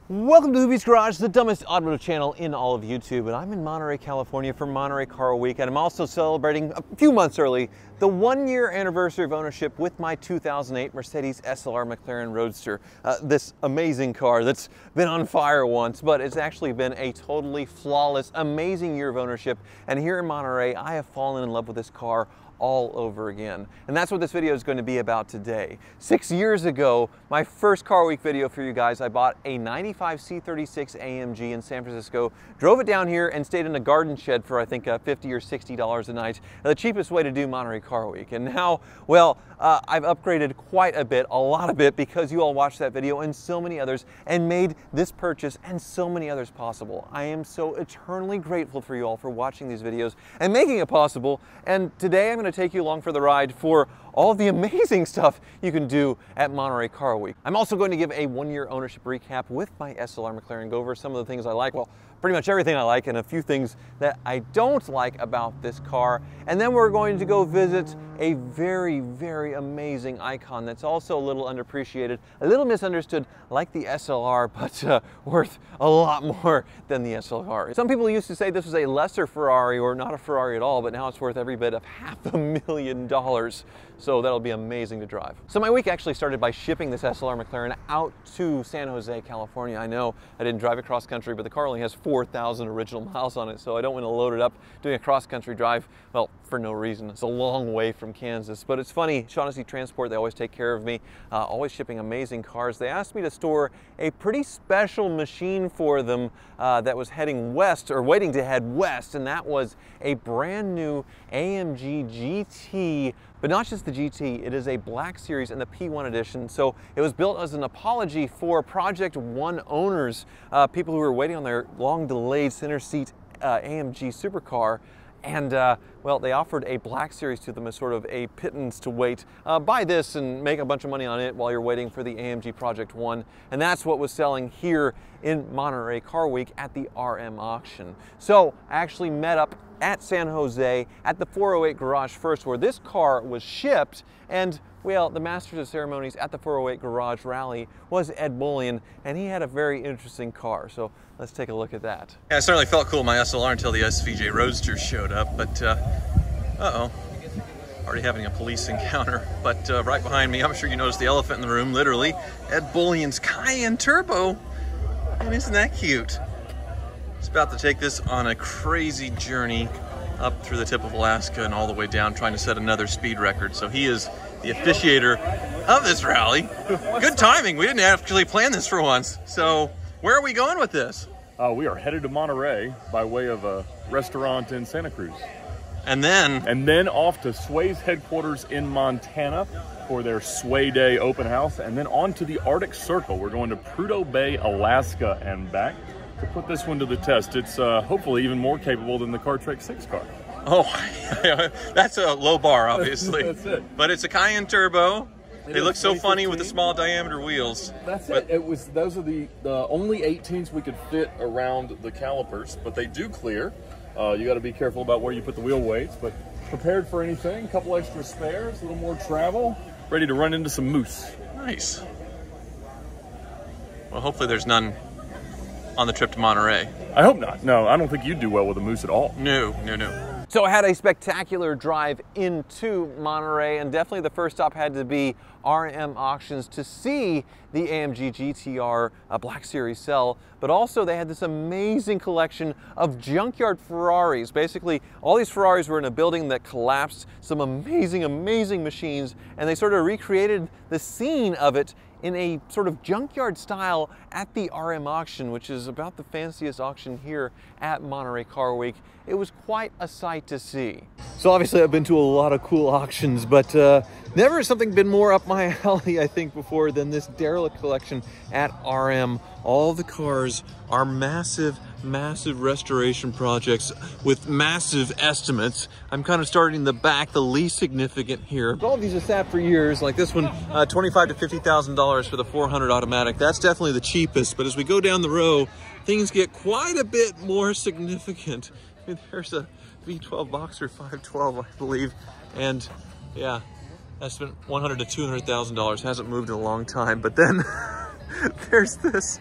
Welcome to Hoovie's Garage, the dumbest automotive channel in all of YouTube, and I'm in Monterey, California for Monterey Car Week, and I'm also celebrating a few months early the 1-year anniversary of ownership with my 2008 Mercedes SLR McLaren Roadster. This amazing car that's been on fire once, but it's actually been a totally flawless, amazing year of ownership, and here in Monterey, I have fallen in love with this car all over again. And that's what this video is going to be about today. 6 years ago, my first Car Week video for you guys, I bought a 95 C36 AMG in San Francisco, drove it down here and stayed in a garden shed for I think $50 or $60 a night, the cheapest way to do Monterey Car Week. And now, well, I've upgraded quite a bit, a lot of it, because you all watched that video and so many others and made this purchase and so many others possible. I am so eternally grateful for you all for watching these videos and making it possible. And today I'm going to take you along for the ride for all the amazing stuff you can do at Monterey Car Week. I'm also going to give a 1-year ownership recap with my SLR McLaren, go over some of the things I like, well, pretty much everything I like, and a few things that I don't like about this car. And then we're going to go visit a very, very amazing icon that's also a little underappreciated, a little misunderstood, like the SLR, but worth a lot more than the SLR. Some people used to say this was a lesser Ferrari or not a Ferrari at all, but now it's worth every bit of $500,000. So that'll be amazing to drive. So my week actually started by shipping this SLR McLaren out to San Jose, California. I know I didn't drive it cross country, but the car only has 4,000 original miles on it, so I don't want to load it up doing a cross country drive, well, for no reason. It's a long way from Kansas, but it's funny, Shaughnessy Transport, they always take care of me, always shipping amazing cars. They asked me to store a pretty special machine for them that was heading west, or waiting to head west, and that was a brand new AMG GT, but not just the GT, it is a Black Series and the P1 edition. So it was built as an apology for Project One owners, people who were waiting on their long delayed center seat AMG supercar. And well, they offered a Black Series to them as sort of a pittance to wait, buy this and make a bunch of money on it while you're waiting for the AMG Project One. And that's what was selling here in Monterey Car Week at the RM auction. So I actually met up at San Jose at the 408 garage first, where this car was shipped, and well, the Masters of Ceremonies at the 408 garage rally was Ed Bullion, and he had a very interesting car. So let's take a look at that. Yeah, I certainly felt cool in my SLR until the SVJ Roadster showed up, but uh-oh, already having a police encounter. But right behind me, I'm sure you noticed the elephant in the room, literally, Ed Bullion's Cayenne Turbo. And isn't that cute? He's about to take this on a crazy journey up through the tip of Alaska and all the way down, trying to set another speed record. So he is the officiator of this rally. Good timing. We didn't actually plan this for once. So where are we going with this? We are headed to Monterey by way of a restaurant in Santa Cruz. And then off to Sway's headquarters in Montana for their Sway Day open house. And then on to the Arctic Circle. We're going to Prudhoe Bay, Alaska and back to put this one to the test. It's hopefully even more capable than the Cartrack 6 car. Oh, that's a low bar, obviously. That's it. But it's a Cayenne Turbo. They look so funny with the small diameter wheels. That's it. Those are the only 18s we could fit around the calipers, but they do clear. You got to be careful about where you put the wheel weights, but prepared for anything. A couple extra spares, a little more travel, ready to run into some moose. Nice. Well, hopefully there's none on the trip to Monterey. I hope not. No, I don't think you'd do well with a moose at all. No. So I had a spectacular drive into Monterey, and definitely the first stop had to be RM Auctions to see the AMG GTR Black Series sell, but also they had this amazing collection of junkyard Ferraris. Basically, all these Ferraris were in a building that collapsed, some amazing, amazing machines, and they sort of recreated the scene of it in a sort of junkyard style at the RM auction, which is about the fanciest auction here at Monterey Car Week. It was quite a sight to see. So obviously I've been to a lot of cool auctions, but never has something been more up my alley, I think, before than this derelict collection at RM. All the cars are massive, massive restoration projects with massive estimates. I'm kind of starting in the back, the least significant here. All of these have sat for years, like this one, $25,000 to $50,000 for the 400 automatic. That's definitely the cheapest, but as we go down the row, things get quite a bit more significant. I mean, there's a V12 Boxer 512, I believe, and yeah, that's been $100,000 to $200,000. Hasn't moved in a long time, but then there's this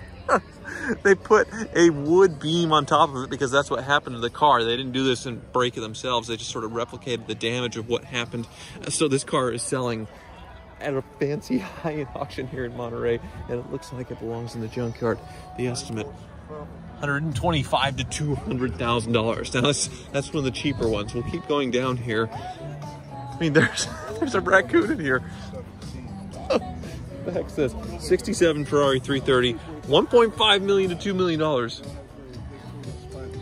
They put a wood beam on top of it because that's what happened to the car. They didn't do this and break it themselves. They just sort of replicated the damage of what happened. So this car is selling at a fancy high-end auction here in Monterey, and it looks like it belongs in the junkyard. The estimate, $125,000 to $200,000. Now that's one of the cheaper ones. We'll keep going down here. I mean, there's a raccoon in here. What the heck's this? 67 Ferrari 330, $1.5 million to $2 million.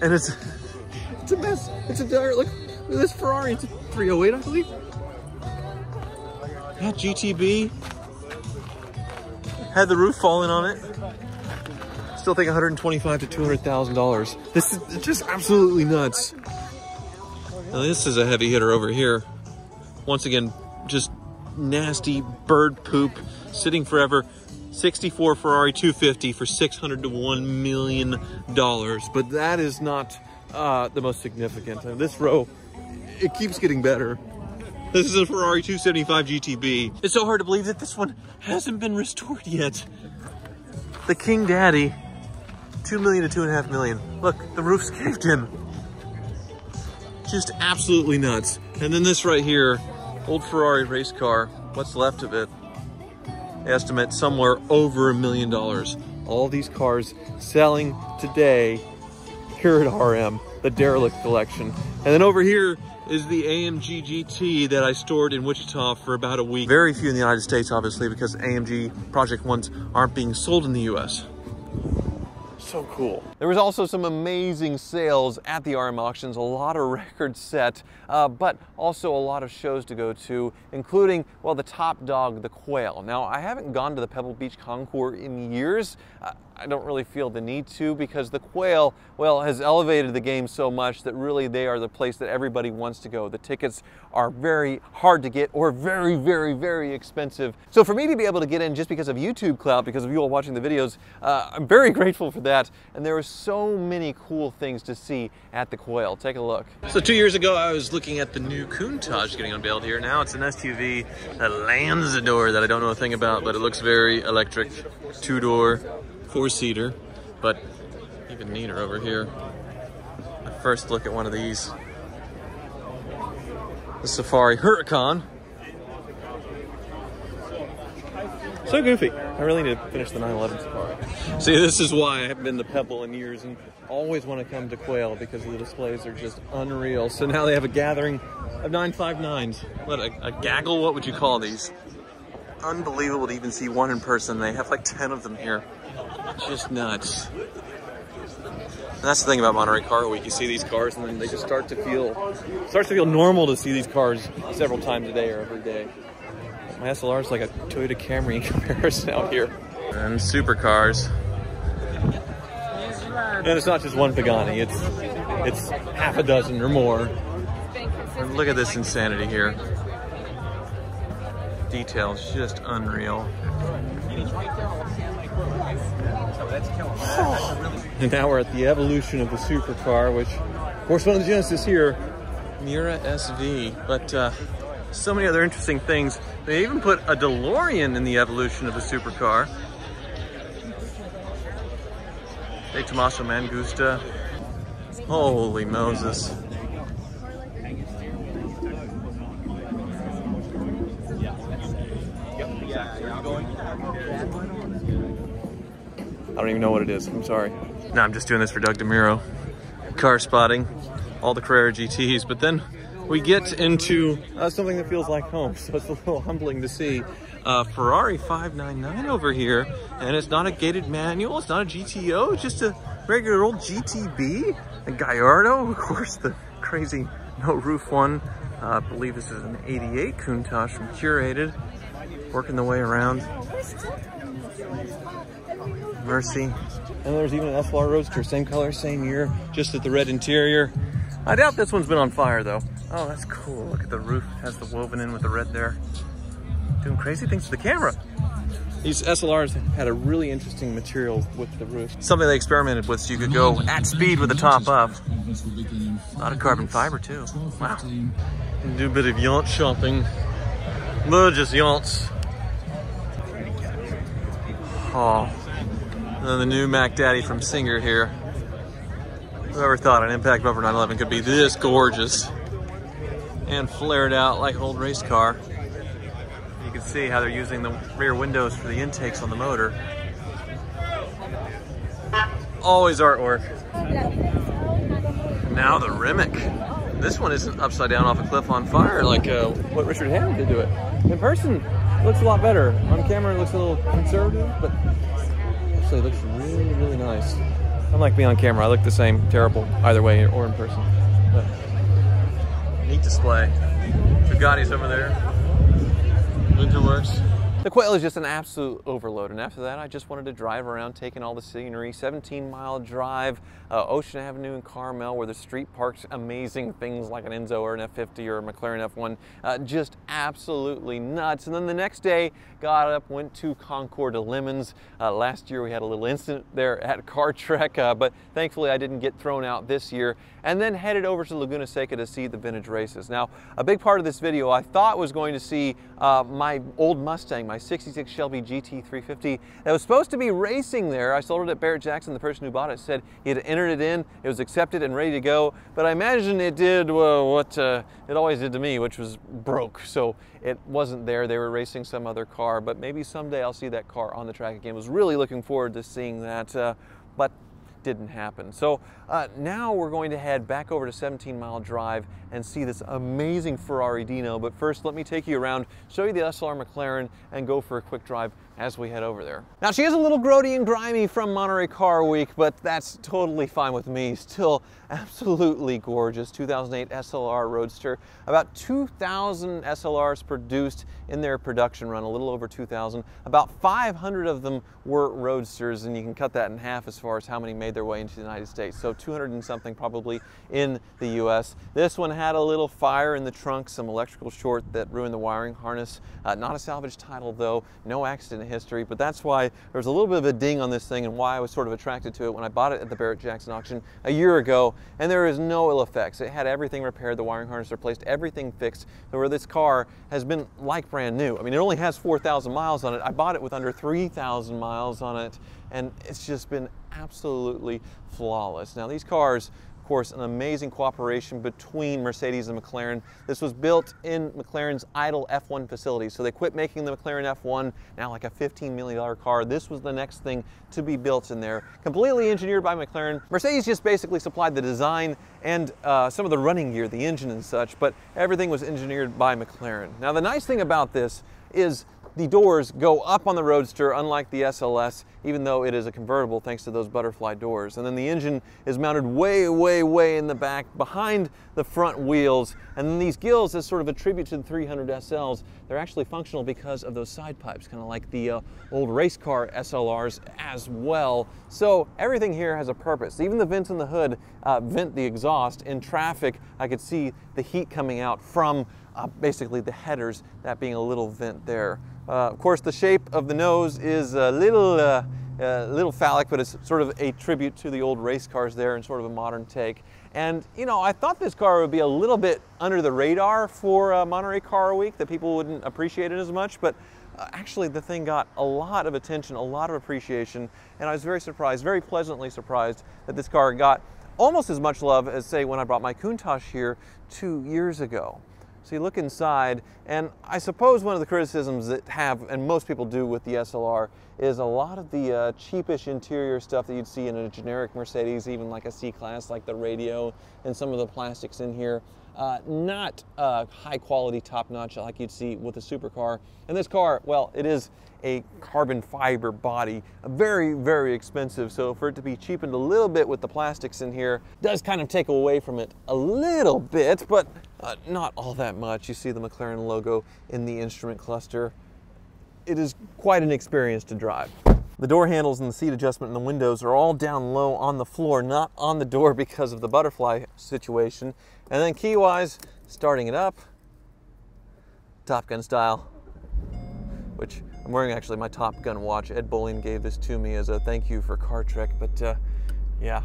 And it's a mess. It's a dire. Look at this Ferrari. It's a 308, I believe. Yeah, GTB. Had the roof falling on it. Still think $125,000 to $200,000. This is just absolutely nuts. Now this is a heavy hitter over here. Once again, just nasty bird poop sitting forever. 64 Ferrari 250 for $600,000 to $1 million. But that is not the most significant. And this row, it keeps getting better. This is a Ferrari 275 GTB. It's so hard to believe that this one hasn't been restored yet. The King Daddy, $2 million to $2.5 million. Look, the roof's caved in. Just absolutely nuts. And then this right here, old Ferrari race car, what's left of it, estimate somewhere over $1 million. All these cars selling today here at RM, the derelict collection. And then over here is the AMG GT that I stored in Wichita for about a week. Very few in the United States, obviously, because AMG Project 1s aren't being sold in the US. So cool. There was also some amazing sales at the RM auctions, a lot of records set, but also a lot of shows to go to, including, well, the top dog, the quail. Now, I haven't gone to the Pebble Beach Concours in years. I don't really feel the need to, because the quail, well, has elevated the game so much that really they are the place that everybody wants to go. The tickets are very hard to get or very, very, very expensive. So for me to be able to get in just because of YouTube clout, because of you all watching the videos, I'm very grateful for that. And there are so many cool things to see at the quail. Take a look. So 2 years ago, I was looking at the new Countach getting unveiled here. Now it's an SUV, a Lanzador that I don't know a thing about, but it looks very electric. Two-door, four-seater, but even neater over here. My first look at one of these. The Safari Huracan. So goofy. I really need to finish the 911 Safari. See, this is why I haven't been to Pebble in years and always want to come to Quail, because the displays are just unreal. So now they have a gathering of 959s. What, a gaggle? What would you call these? Unbelievable to even see one in person. They have like 10 of them here. Just nuts. And that's the thing about Monterey Car Week. You see these cars and then they just start to feel normal to see these cars several times a day or every day. My SLR is like a Toyota Camry in comparison out here. And supercars. And it's not just one Pagani, it's half a dozen or more. And look at this insanity here. Details just unreal. And now we're at the evolution of the supercar, which, of course, one of the Genesis here, Miura SV, but so many other interesting things. They even put a DeLorean in the evolution of the supercar. Hey, Tommaso Mangusta. Holy Moses. I don't even know what it is. I'm sorry. No, I'm just doing this for Doug DeMuro. Car spotting, all the Carrera GTs, but then we get into something that feels like home, so it's a little humbling to see. Ferrari 599 over here, and it's not a gated manual, it's not a GTO, it's just a regular old GTB. A Gallardo, of course, the crazy no roof one. I believe this is an 88 Countach from Curated. Working the way around. Mercy. And there's even an SLR Roadster, same color, same year, just at the red interior. I doubt this one's been on fire though. Oh, that's cool. Look at the roof, it has the woven in with the red there. Doing crazy things to the camera. These SLRs had a really interesting material with the roof. Something they experimented with so you could go at speed with the top up. A lot of carbon fiber too. Wow. Do a bit of yacht shopping. Just yachts. Oh, And then the new Mac Daddy from Singer here. Whoever thought an impact bumper 911 could be this gorgeous and flared out like an old race car. You can see how they're using the rear windows for the intakes on the motor. Always artwork. Now the Rimac. This one isn't upside down off a cliff on fire like what Richard Hammond did to it. In person, it looks a lot better. On camera, it looks a little conservative, but actually it looks really, really nice. Unlike me on camera, I look the same, terrible either way or in person. But neat display. Bugatti's over there. Winterworks. The Quail is just an absolute overload, and after that I just wanted to drive around taking all the scenery. 17-mile drive, Ocean Avenue in Carmel, where the street parks amazing things like an Enzo or an F50 or a McLaren F1. Just absolutely nuts. And then the next day, got up, went to Concord to Lemons. Last year we had a little incident there at Car Trek, but thankfully I didn't get thrown out this year. And then headed over to Laguna Seca to see the vintage races. Now, a big part of this video I thought was going to see my old Mustang, my 66 Shelby GT350 that was supposed to be racing there. I sold it at Barrett-Jackson. The person who bought it said he had entered it in, it was accepted and ready to go, but I imagine it did what it always did to me, which was broke. So it wasn't there. They were racing some other car, but maybe someday I'll see that car on the track again. I was really looking forward to seeing that, but didn't happen. So now we're going to head back over to 17-mile drive and see this amazing Ferrari Dino. But first, let me take you around, show you the SLR McLaren, and go for a quick drive as we head over there. Now, she is a little grody and grimy from Monterey Car Week, but that's totally fine with me. Still absolutely gorgeous. 2008 SLR Roadster. About 2,000 SLRs produced in their production run, a little over 2,000. About 500 of them were Roadsters, and you can cut that in half as far as how many made their way into the United States. So 200 and something probably in the US. This one had a little fire in the trunk, some electrical short that ruined the wiring harness. Not a salvage title though, no accident history, but that's why there was a little bit of a ding on this thing and why I was sort of attracted to it when I bought it at the Barrett-Jackson auction a year ago. And there is no ill effects. It had everything repaired, the wiring harness replaced, everything fixed, where this car has been like brand new. I mean, it only has 4,000 miles on it. I bought it with under 3,000 miles on it, and it's just been absolutely flawless. Now, these cars, of course, an amazing cooperation between Mercedes and McLaren. This was built in McLaren's idle F1 facility, so they quit making the McLaren F1, now like a $15 million car. This was the next thing to be built in there. Completely engineered by McLaren. Mercedes just basically supplied the design and some of the running gear, the engine and such, but everything was engineered by McLaren. Now, the nice thing about this is the doors go up on the Roadster, unlike the SLS, even though it is a convertible thanks to those butterfly doors. And then the engine is mounted way, way, way in the back behind the front wheels. And then these gills, as sort of a tribute to the 300 SLs, they're actually functional because of those side pipes, kind of like the old race car SLRs as well. So everything here has a purpose. Even the vents in the hood vent the exhaust. In traffic, I could see the heat coming out from basically the headers, that being a little vent there. Of course, the shape of the nose is a little phallic, but it's sort of a tribute to the old race cars there and sort of a modern take. And, you know, I thought this car would be a little bit under the radar for Monterey Car Week, that people wouldn't appreciate it as much, but actually the thing got a lot of attention, a lot of appreciation, and I was very surprised, very pleasantly surprised that this car got almost as much love as, say, when I brought my Countach here 2 years ago. So you look inside, and I suppose one of the criticisms that and most people do with the SLR, is a lot of the cheapish interior stuff that you'd see in a generic Mercedes, even like a C-Class, like the radio and some of the plastics in here. Not high quality, top notch like you'd see with a supercar. And this car, well, it is a carbon fiber body, very, very expensive. So for it to be cheapened a little bit with the plastics in here does kind of take away from it a little bit, but not all that much. You see the McLaren logo in the instrument cluster. It is quite an experience to drive. The door handles and the seat adjustment and the windows are all down low on the floor, not on the door because of the butterfly situation. And then key-wise, starting it up, Top Gun style, which I'm wearing actually my Top Gun watch. Ed Bowling gave this to me as a thank you for Car Trek, but yeah,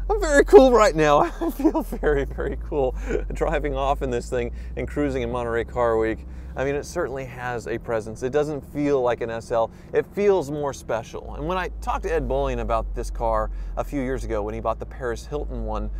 I'm very cool right now. I feel very, very cool driving off in this thing and cruising in Monterey Car Week. I mean, it certainly has a presence. It doesn't feel like an SL. It feels more special. And when I talked to Ed Bullion about this car a few years ago when he bought the Paris Hilton one,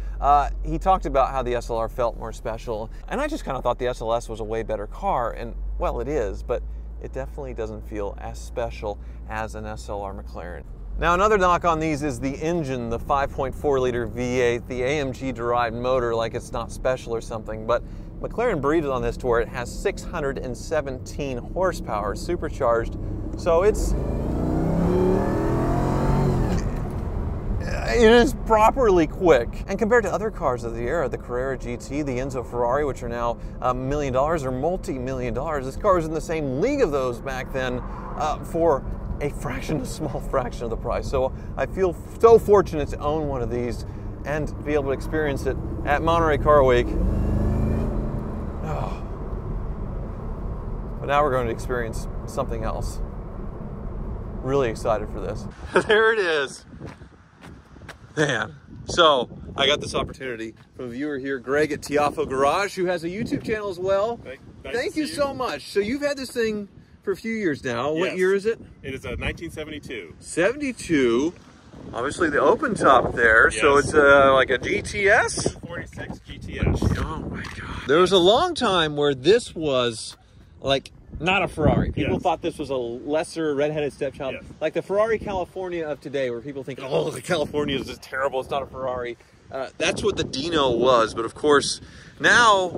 he talked about how the SLR felt more special. And I just kind of thought the SLS was a way better car. And, well, it is, but it definitely doesn't feel as special as an SLR McLaren. Now, another knock on these is the engine, the 5.4 liter V8, the AMG derived motor, like it's not special or something, but McLaren breathed on this to where it has 617 horsepower supercharged, so it is properly quick. And compared to other cars of the era, the Carrera GT, the Enzo Ferrari, which are now $1 million or multi-million dollars, this car was in the same league of those back then for a small fraction of the price. So I feel so fortunate to own one of these and be able to experience it at Monterey Car Week. Oh. But now we're going to experience something else. Really excited for this. There it is. Man. So I got this opportunity from a viewer here, Greg at Tiafo Garage, who has a YouTube channel as well. Thank you so much. So you've had this thing for a few years now. Yes. What year is it? It is a 1972. 72. Obviously the open top there. Yes. So it's like a GTS? 46 GTS. Oh my God. There was a long time where this was like not a Ferrari. People thought this was a lesser redheaded stepchild. Yes. Like the Ferrari California of today, where people think, oh, the California is just terrible, it's not a Ferrari. That's what the Dino was, but of course, now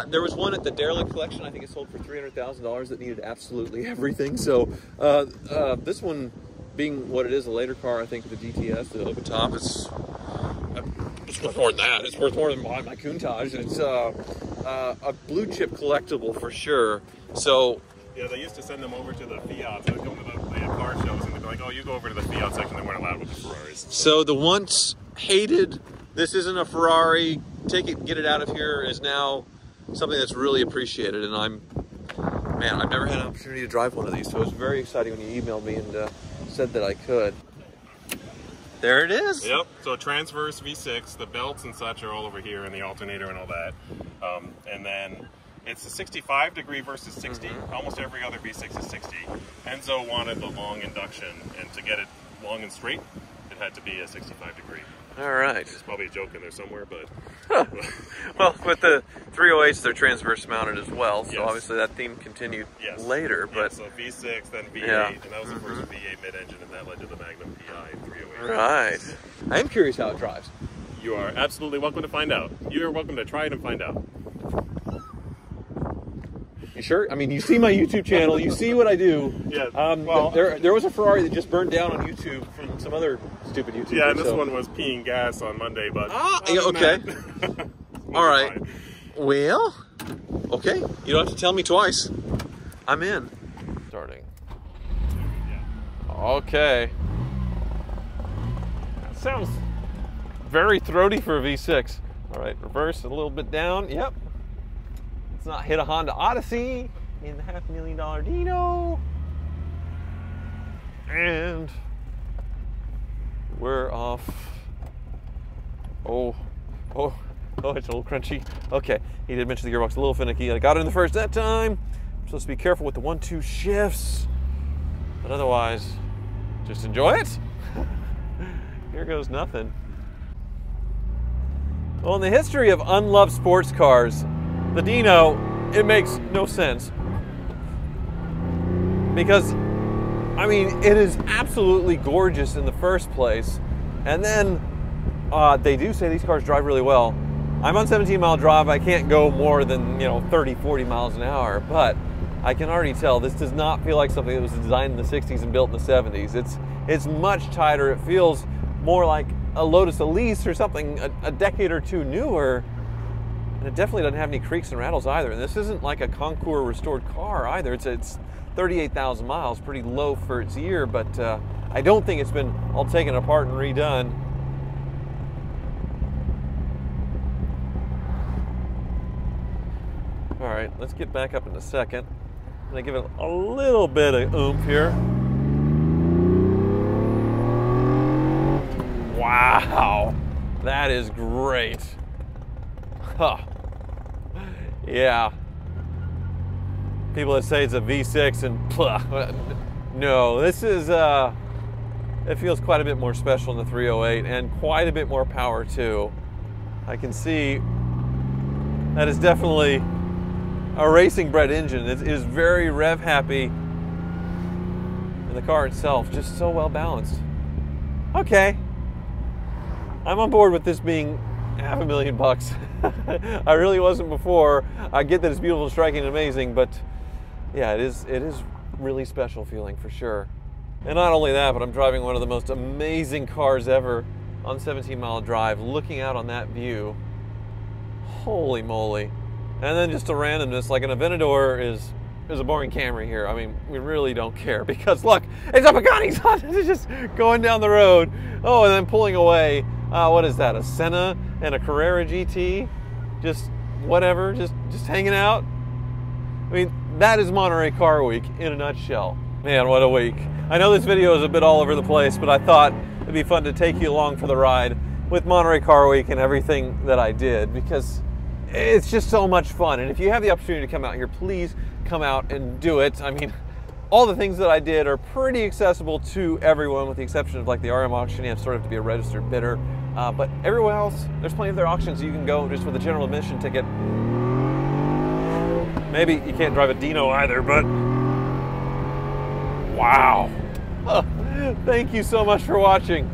there was one at the Derelict Collection. I think it sold for $300,000 that needed absolutely everything. So this one, being what it is, a later car, I think the GTS, the open top, it's worth more than that. It's worth more than my Countach. It's a blue chip collectible for sure. So yeah, they used to send them over to the Fiat. So they'd go to the car shows and they'd be like, oh, you go over to the Fiat section. They weren't allowed with the Ferraris. So the once hated, this isn't a Ferrari, take it, get it out of here, is now something that's really appreciated. And I've never had an opportunity to drive one of these. So it was very exciting when you emailed me and said that I could. There it is. Yep. So transverse V6, the belts and such are all over here, and the alternator and all that. And then it's a 65-degree versus 60. Almost every other V6 is 60. Enzo wanted the long induction, and to get it long and straight, it had to be a 65-degree. All right. There's probably a joke in there somewhere, but... Well, with the 308s, they're transverse mounted as well, so obviously that theme continued later. But so V6, then V8, and that was the first V8 mid-engine, and that led to the Magnum PI 308. Right. I'm curious how it drives. You are absolutely welcome to find out. You are welcome to try it and find out. You sure? I mean, you see my YouTube channel, you see what I do. Yeah. Well, there was a Ferrari that just burned down on YouTube from some other stupid YouTuber. Yeah, and this one was peeing gas on Monday, but... okay. All right. Fine. Well, okay. You don't have to tell me twice. I'm in. Starting. Yeah. Okay. That sounds very throaty for a V6. All right, reverse a little bit down. Yep. Let's not hit a Honda Odyssey in the $500,000 Dino. And we're off. Oh, it's a little crunchy. Okay, he did mention the gearbox a little finicky. I got it in the first that time. I'm supposed to be careful with the 1-2 shifts, but otherwise, just enjoy it. Here goes nothing. Well, in the history of unloved sports cars, the Dino, it makes no sense. Because, I mean, it is absolutely gorgeous in the first place. And then, they do say these cars drive really well. I'm on 17-mile drive. I can't go more than, 30, 40 miles an hour. But I can already tell this does not feel like something that was designed in the 60s and built in the 70s. It's much tighter. It feels more like a Lotus Elise or something a decade or two newer. And it definitely doesn't have any creaks and rattles either. And this isn't like a Concours restored car either. It's 38,000 miles, pretty low for its year, but I don't think it's been all taken apart and redone. All right, let's get back up in a second. I'm gonna give it a little bit of oomph here. Wow. That is great. Huh. Yeah. People that say it's a V6 and no, this is, it feels quite a bit more special in the 308 and quite a bit more power too. I can see that is definitely a racing bred engine. It is very rev happy. And the car itself, just so well balanced. Okay. I'm on board with this being $500,000. I really wasn't before. I get that it's beautiful, striking, and amazing, but yeah, it is really special feeling for sure. And not only that, but I'm driving one of the most amazing cars ever on 17-mile drive, looking out on that view. Holy moly. And then just a randomness, like an Aventador is a boring Camry here. I mean, we really don't care because look, it's a Pagani. It's just going down the road. Oh, and then pulling away. What is that, a Senna and a Carrera GT? Just whatever, just hanging out. I mean, that is Monterey Car Week in a nutshell. Man, what a week. I know this video is a bit all over the place, but I thought it'd be fun to take you along for the ride with Monterey Car Week and everything that I did, because it's just so much fun. And if you have the opportunity to come out here, please come out and do it. I mean, all the things that I did are pretty accessible to everyone, with the exception of like the RM auction. You have sort of to be a registered bidder. But everywhere else, there's plenty of their auctions. You can go just with a general admission ticket. Maybe you can't drive a Dino either, but wow. Thank you so much for watching.